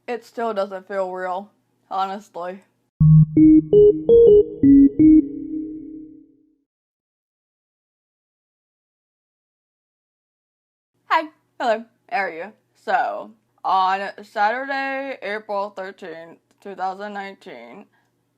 it still doesn't feel real, honestly. Hi, hello, how are you? So, on Saturday, April 13th, 2019,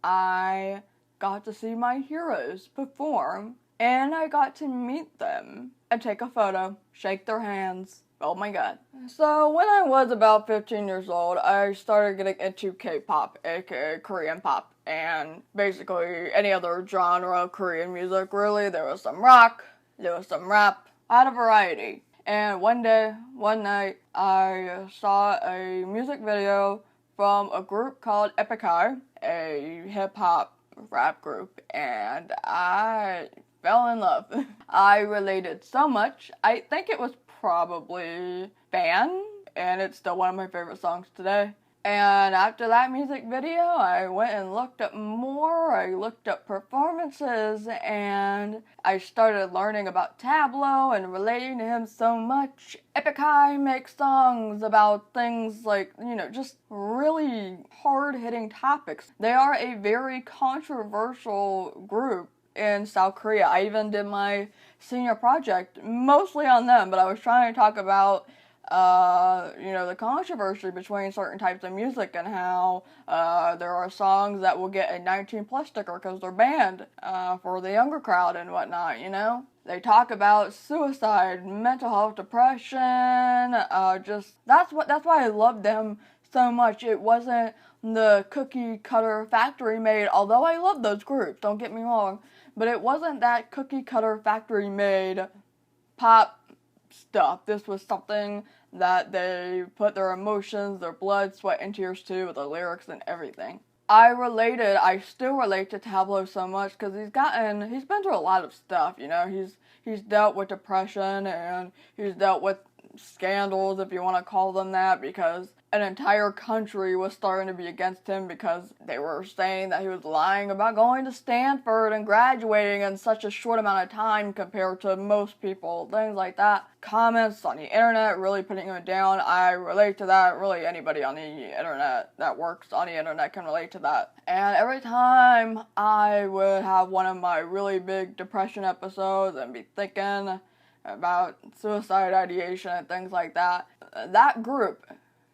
I got to see my heroes perform, and I got to meet them and take a photo, shake their hands. Oh my god. So, when I was about 15 years old, I started getting into K-pop, aka Korean pop, and basically any other genre of Korean music, really. There was some rock, there was some rap, I had a variety. And one night, I saw a music video from a group called Epik High, a hip-hop rap group, and I fell in love. I related so much. I think it was probably Fan, and it's still one of my favorite songs today. And after that music video, I went and looked up more, I looked up performances, and I started learning about Tableau and relating to him so much. Epik High makes songs about things like, just really hard-hitting topics. They are a very controversial group in South Korea. I even did my senior project mostly on them, but I was trying to talk about the controversy between certain types of music and how there are songs that will get a 19 plus sticker because they're banned for the younger crowd and whatnot, They talk about suicide, mental health, depression, that's why I love them so much. It wasn't the cookie cutter factory made, although I love those groups, don't get me wrong, but it wasn't that cookie cutter factory made pop stuff. This was something that they put their emotions, their blood, sweat, and tears to, with the lyrics and everything. I still relate to Tableau so much because he's been through a lot of stuff, he's dealt with depression and he's dealt with scandals, if you want to call them that, because an entire country was starting to be against him because they were saying that he was lying about going to Stanford and graduating in such a short amount of time compared to most people, things like that. Comments on the internet really putting him down. I relate to that. Really, anybody on the internet that works on the internet can relate to that. And every time I would have one of my really big depression episodes and be thinking about suicide ideation and things like that, that group,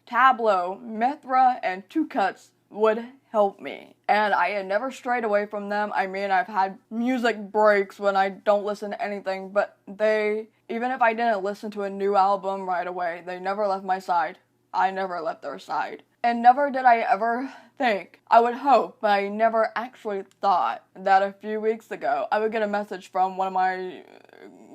Tableau, Mithra, and Two Cuts, would help me. And I had never strayed away from them. I mean, I've had music breaks when I don't listen to anything, but even if I didn't listen to a new album right away, they never left my side. I never left their side. And never did I ever think, I would hope, but I never actually thought that a few weeks ago I would get a message from one of my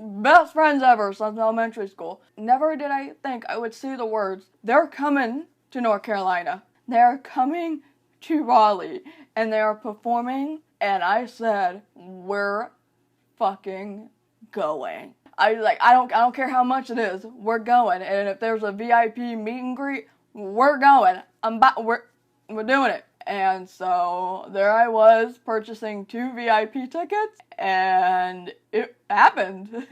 best friends ever since elementary school. Never did I think I would see the words, they're coming to North Carolina. They're coming to Raleigh. And they are performing. And I said, we're fucking going. I don't care how much it is. We're going. And if there's a VIP meet and greet, we're going. We're doing it. And so there I was purchasing 2 VIP tickets, and it happened.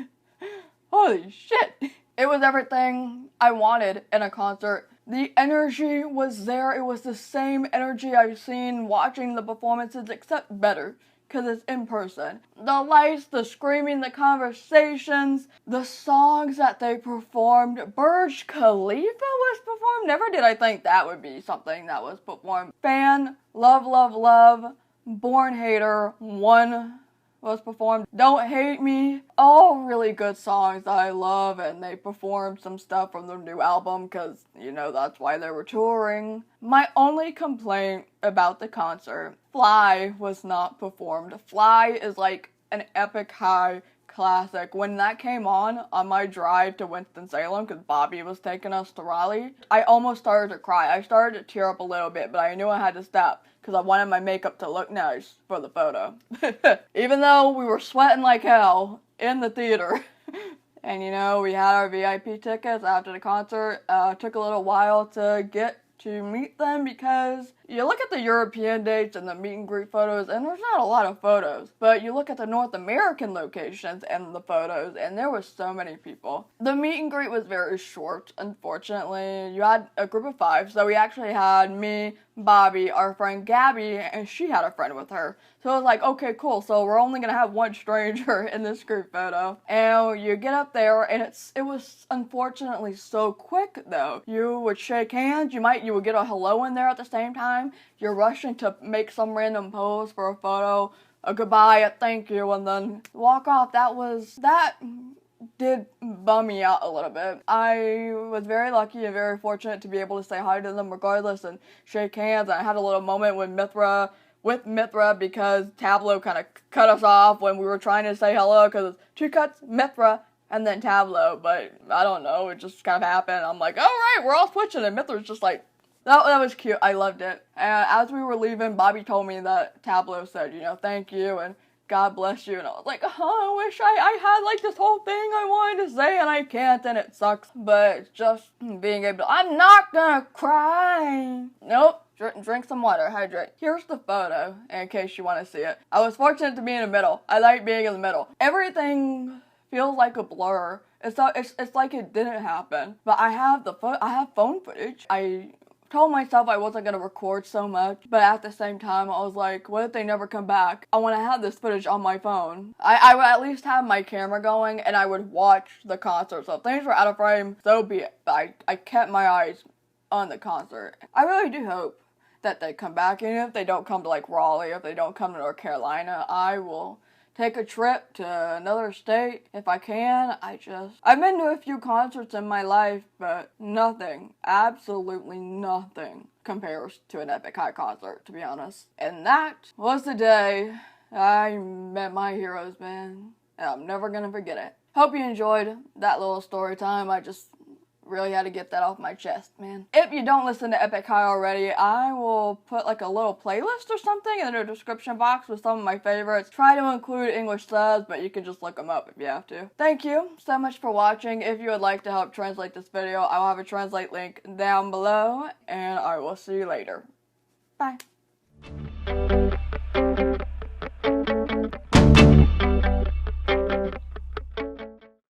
Holy shit. It was everything I wanted in a concert. The energy was there. It was the same energy I've seen watching the performances, except better, because it's in person. The lights, the screaming, the conversations, the songs that they performed. Burj Khalifa was performed. Never did I think that would be something that was performed. Fan, Love, Love, Love, Born Hater, One was performed. Don't Hate Me. All really good songs that I love, and they performed some stuff from their new album because, that's why they were touring. My only complaint about the concert, Fly was not performed. Fly is like an Epik High classic. When that came on my drive to Winston-Salem, because Bobby was taking us to Raleigh, I almost started to cry. I started to tear up a little bit, but I knew I had to stop because I wanted my makeup to look nice for the photo. Even though we were sweating like hell in the theater. And we had our VIP tickets after the concert. Took a little while to get to meet them because you look at the European dates and the meet and greet photos and there's not a lot of photos, but you look at the North American locations and the photos and there was so many people. The meet and greet was very short, unfortunately. You had a group of 5, so we actually had me, Bobby, our friend Gabby, and she had a friend with her. So it was like, okay, cool, so we're only gonna have one stranger in this group photo. And you get up there and it was unfortunately so quick though. You would shake hands, you would get a hello in there at the same time. You're rushing to make some random pose for a photo, a goodbye, a thank you, and then walk off. That did bum me out a little bit. I was very lucky and very fortunate to be able to say hi to them regardless and shake hands. I had a little moment with Mithra because Tableau kind of cut us off when we were trying to say hello because it's 2 cuts, Mithra, and then Tableau, but I don't know, it just kind of happened. I'm like, alright, we're all switching, and Mithra's just like, that was cute, I loved it. And as we were leaving, Bobby told me that Tableau said, thank you, and God bless you, and I was like, I wish I had, like, this whole thing I wanted to say, and I can't, and it sucks, but just being able to, I'm not gonna cry. Nope. Drink some water, hydrate. Here's the photo, in case you want to see it. I was fortunate to be in the middle. I like being in the middle. Everything feels like a blur. It's like it didn't happen. But I have phone footage. I told myself I wasn't gonna record so much, but at the same time I was like, what if they never come back? I want to have this footage on my phone. I would at least have my camera going and I would watch the concert. So if things were out of frame, so be it. But I kept my eyes on the concert. I really do hope that they come back, and if they don't come to like Raleigh, if they don't come to North Carolina, I will take a trip to another state if I can. I've been to a few concerts in my life, but nothing, absolutely nothing compares to an Epik High concert, to be honest. And that was the day I met my heroes, man. And I'm never gonna forget it. Hope you enjoyed that little story time. I just really had to get that off my chest, man. If you don't listen to Epik High already, I will put like a little playlist or something in the description box with some of my favorites. Try to include English subs, but you can just look them up if you have to. Thank you so much for watching. If you would like to help translate this video, I will have a translate link down below, and I will see you later. Bye.